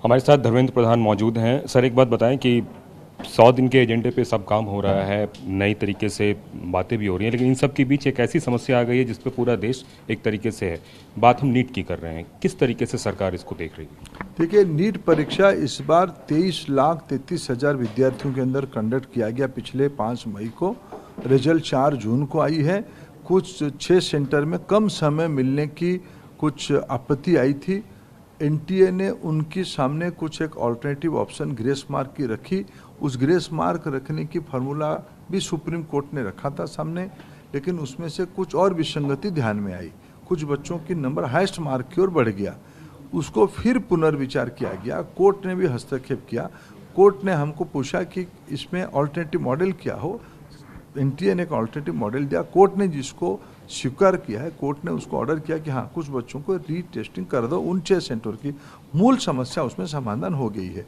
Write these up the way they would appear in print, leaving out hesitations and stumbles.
हमारे साथ धर्मेंद्र प्रधान मौजूद हैं। सर, एक बात बताएं कि 100 दिन के एजेंडे पे सब काम हो रहा है, नई तरीके से बातें भी हो रही हैं, लेकिन इन सब के बीच एक ऐसी समस्या आ गई है जिस पे पूरा देश एक तरीके से है। बात हम नीट की कर रहे हैं, किस तरीके से सरकार इसको देख रही है? देखिए, नीट परीक्षा इस बार 23,33,000 विद्यार्थियों के अंदर कंडक्ट किया गया। पिछले 5 मई को रिजल्ट 4 जून को आई है। कुछ 6 सेंटर में कम समय मिलने की कुछ आपत्ति आई थी। एनटीए ने उनके सामने कुछ एक ऑल्टरनेटिव ऑप्शन ग्रेस मार्क की रखी। उस ग्रेस मार्क रखने की फार्मूला भी सुप्रीम कोर्ट ने रखा था सामने, लेकिन उसमें से कुछ और विसंगति ध्यान में आई। कुछ बच्चों की नंबर हाईएस्ट मार्क की ओर बढ़ गया, उसको फिर पुनर्विचार किया गया। कोर्ट ने भी हस्तक्षेप किया। कोर्ट ने हमको पूछा कि इसमें ऑल्टरनेटिव मॉडल क्या हो। एनटीए ने एक ऑल्टरनेटिव मॉडल दिया। कोर्ट ने जिसको स्वीकार किया है, कोर्ट ने उसको ऑर्डर किया कि हाँ, कुछ बच्चों को रीटेस्टिंग कर दो। उन 6 सेंटर की मूल समस्या उसमें समाधान हो गई है।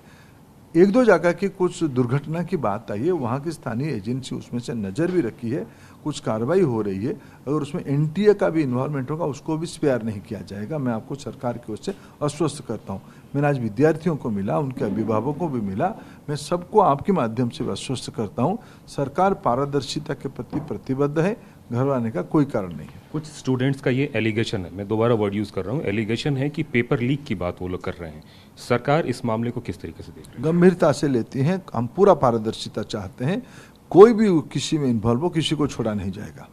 1-2 जगह की कुछ दुर्घटना की बात आई है, वहाँ की स्थानीय एजेंसी उसमें से नज़र भी रखी है, कुछ कार्रवाई हो रही है। अगर उसमें एनटीए का भी इन्वॉल्वमेंट होगा, उसको भी स्पेयर नहीं किया जाएगा। मैं आपको सरकार की ओर से आश्वस्त करता हूँ। मैंने आज विद्यार्थियों को मिला, उनके अभिभावकों को भी मिला। मैं सबको आपके माध्यम से आश्वस्त करता हूँ, सरकार पारदर्शिता के प्रति प्रतिबद्ध है। घबराने का कोई कारण नहीं है। कुछ स्टूडेंट्स का ये एलिगेशन है, मैं दोबारा वर्ड यूज़ कर रहा हूँ, एलिगेशन है कि पेपर लीक की बात वो लोग कर रहे हैं। सरकार इस मामले को किस तरीके से देख रही है? गंभीरता से लेती हैं। हम पूरा पारदर्शिता चाहते हैं। कोई भी किसी में इन्वॉल्व हो, किसी को छोड़ा नहीं जाएगा।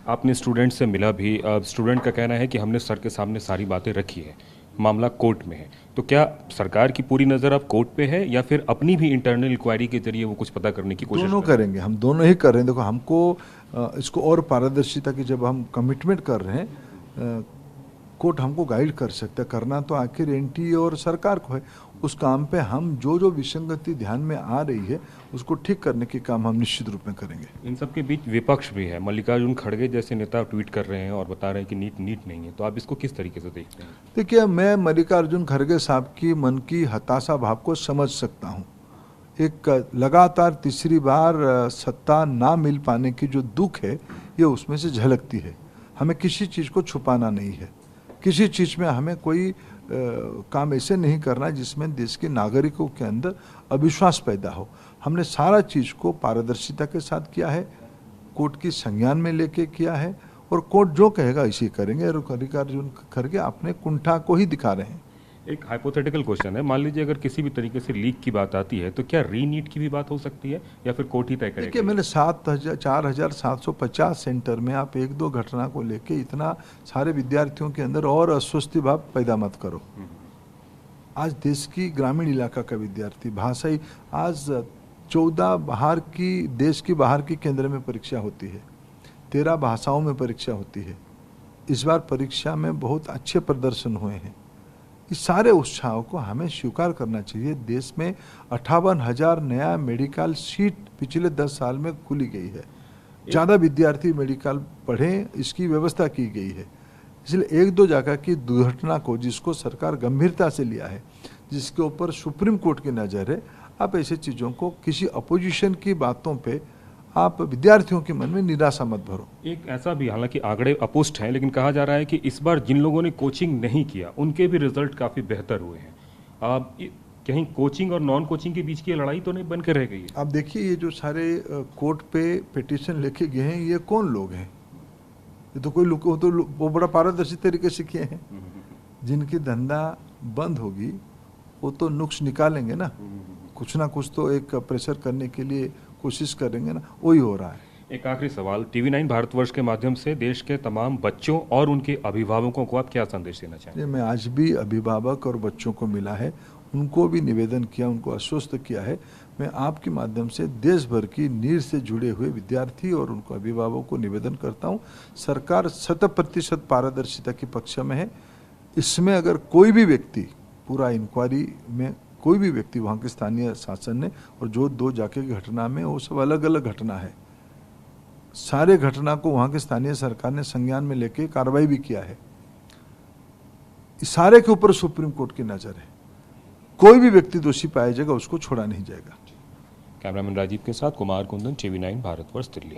आपने स्टूडेंट से मिला भी, स्टूडेंट का कहना है कि हमने सर के सामने सारी बातें रखी है, मामला कोर्ट में है। तो क्या सरकार की पूरी नज़र अब कोर्ट पे है या फिर अपनी भी इंटरनल इंक्वायरी के जरिए वो कुछ पता करने की कोशिश दोनों करेंगे? हम दोनों ही कर रहे हैं। देखो, हमको इसको और पारदर्शिता की जब हम कमिटमेंट कर रहे हैं, कोर्ट हमको गाइड कर सकता है। करना तो आखिर एनटीए और सरकार को है। उस काम पे हम जो विसंगति ध्यान में आ रही है, उसको ठीक करने के काम हम निश्चित रूप में करेंगे। इन सब के बीच विपक्ष भी है। मल्लिकार्जुन खड़गे जैसे नेता ट्वीट कर रहे हैं और बता रहे हैं कि नीट नहीं है। तो आप इसको किस तरीके से देखते हैं? देखिए, मैं मल्लिकार्जुन खड़गे साहब की मन की हताशा भाव को समझ सकता हूँ। एक लगातार तीसरी बार सत्ता ना मिल पाने की जो दुख है, ये उसमें से झलकती है। हमें किसी चीज़ को छुपाना नहीं है। किसी चीज़ में हमें कोई काम ऐसे नहीं करना जिसमें देश के नागरिकों के अंदर अविश्वास पैदा हो। हमने सारा चीज़ को पारदर्शिता के साथ किया है, कोर्ट की संज्ञान में लेके किया है, और कोर्ट जो कहेगा इसी करेंगे। और मल्लिकार्जुन खड़गे अपने कुंठा को ही दिखा रहे हैं। एक हाइपोथेटिकल क्वेश्चन है, मान लीजिए अगर किसी भी तरीके से लीक की बात आती है तो क्या रीनीट की भी बात हो सकती है या फिर कोर्ट ही तय करेगा? देखिए, मैंने 4,750 सेंटर में आप 1-2 घटना को लेके इतना सारे विद्यार्थियों के अंदर और अस्वस्थ भाव पैदा मत करो। आज देश की ग्रामीण इलाका का विद्यार्थी भाषाई, आज 14 देश की बाहर की केंद्र में परीक्षा होती है, 13 भाषाओं में परीक्षा होती है। इस बार परीक्षा में बहुत अच्छे प्रदर्शन हुए हैं। इस सारे उत्साह को हमें स्वीकार करना चाहिए। देश में 58,000 नया मेडिकल सीट पिछले 10 साल में खुली गई है। ज़्यादा विद्यार्थी मेडिकल पढ़ें, इसकी व्यवस्था की गई है। इसलिए 1-2 जगह की दुर्घटना को, जिसको सरकार गंभीरता से लिया है, जिसके ऊपर सुप्रीम कोर्ट की नज़र है, आप ऐसी चीज़ों को, किसी अपोजिशन की बातों पे आप विद्यार्थियों के मन में निराशा मत भरो। एक ऐसा भी, हालांकि आंकड़े अपुष्ट हैं, लेकिन कहा जा रहा है कि इस बार जिन लोगों ने कोचिंग नहीं किया उनके भी रिजल्ट काफ़ी बेहतर हुए हैं। आप कहीं कोचिंग और नॉन कोचिंग के बीच की लड़ाई तो नहीं बन के रह गई है? आप देखिए, ये जो सारे कोर्ट पे पिटीशन लेके गए हैं, ये कौन लोग हैं? ये तो कोई लोग वो बड़ा पारदर्शी तरीके से किए हैं। जिनकी धंधा बंद होगी वो तो नुक्स निकालेंगे ना, कुछ ना कुछ तो एक प्रेशर करने के लिए कोशिश करेंगे ना, वही हो रहा है। एक आखिरी सवाल, TV9 भारतवर्ष के माध्यम से देश के तमाम बच्चों और उनके अभिभावकों को आप क्या संदेश देना चाहेंगे? मैं आज भी अभिभावक और बच्चों को मिला है, उनको भी निवेदन किया, उनको आश्वस्त किया है। मैं आपके माध्यम से देश भर की नीड से जुड़े हुए विद्यार्थी और उनको अभिभावकों को निवेदन करता हूँ, सरकार 100% पारदर्शिता के पक्ष में है। इसमें अगर कोई भी व्यक्ति, पूरा इंक्वायरी में कोई भी व्यक्ति, वहाँ के स्थानीय शासन ने, और जो 2 जाके की घटना में, वो सब अलग अलग घटना है। सारे घटना को वहाँ के स्थानीय सरकार ने संज्ञान में लेके कार्रवाई भी किया है। इस सारे के ऊपर सुप्रीम कोर्ट की नज़र है। कोई भी व्यक्ति दोषी पाया जाएगा, उसको छोड़ा नहीं जाएगा। कैमरामैन राजीव के साथ कुमार कुंदन, TV9 भारतवर्ष, दिल्ली।